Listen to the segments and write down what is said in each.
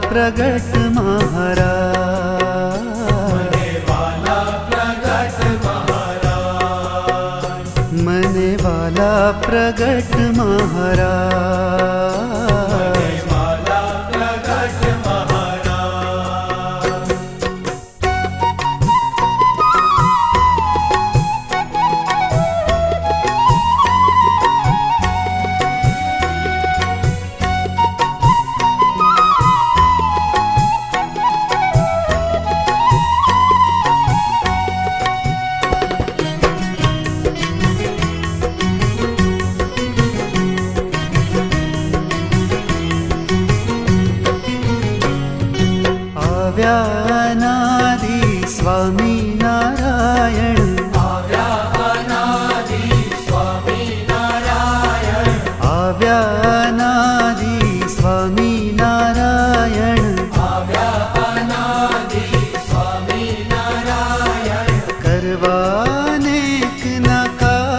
प्रगट महाराज, मने वाला प्रगट महाराज, मने वाला प्रगट महाराज, मने वाला प्रगट महाराज। आव्यानादि स्वामी नारायण, आव्यानादि स्वामी नारायण, आव्यानादि स्वामी नारायण, आव्यानादि स्वामी नारायण, करवानेक नकार,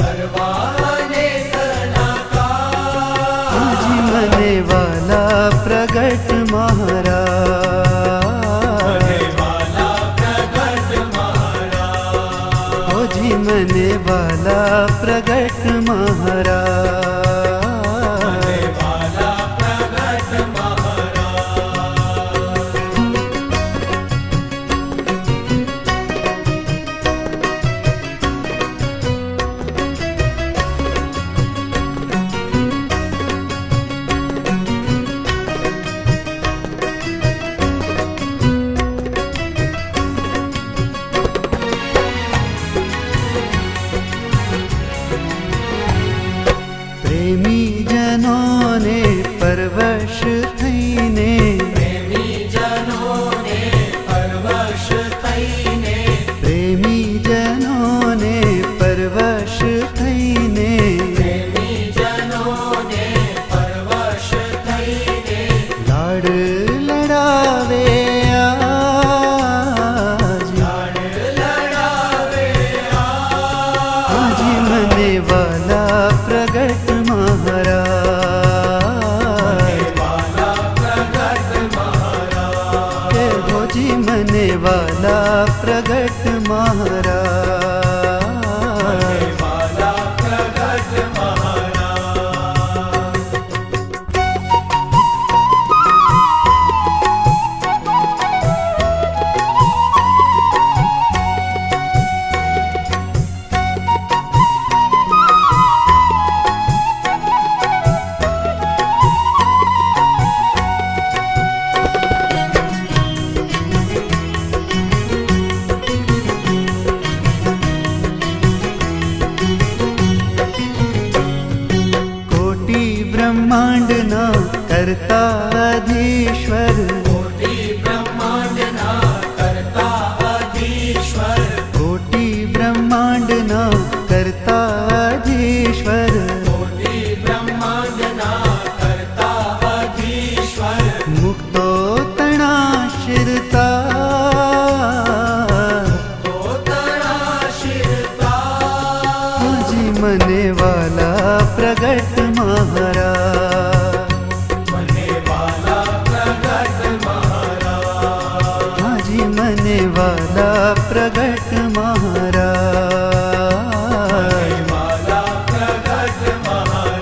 करवानेक नकार, तुझ मने वाला प्रगट महाराज, मने वाला प्रगट महाराज, ओ जी मने वाला प्रगट महाराज, मने वाला प्रगट महाराज। प्रेमी जनों ने परवश थईने, प्रेमी जनों ने परवश थईने, प्रेमी जनों ने परवश थईने, प्रेमी जनों ने परवश थईने, लाड लड़ावे आज, लाड लड़ावे आज मने वाला प्रगट महाराज, वाला प्रगट महाराज, हे हो जी मने वाला प्रगट महाराज, वाला प्रगट महाराज। कोटि ब्रह्मांड ना करता अधीश्वर, कोटि ब्रह्मांड ना करता अधीश्वर, कोटि ब्रह्मांड ना करता अधीश्वर, कोटि ब्रह्मांड ना करता अधीश्वर, मुक्तो तणा शिरता, तो तड़ा शिरता, तुझी मने वाला प्रगट महाराज, मने वाला प्रगट महाराज, हाजी मने वाला प्रगट महाराज, वाला प्रगट महाराज।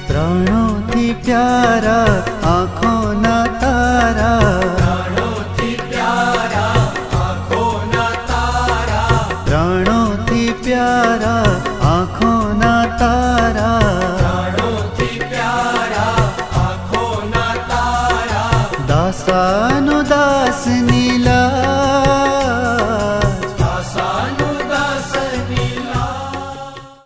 प्राणों थी प्यारा आँखों ना तारा, प्राणों थी प्यारा आँखों ना तारा, प्राणों थी प्यारा आँखों ना तारा, प्राणों थी प्यारा आँखों ना तारा, दासानु दास नीला,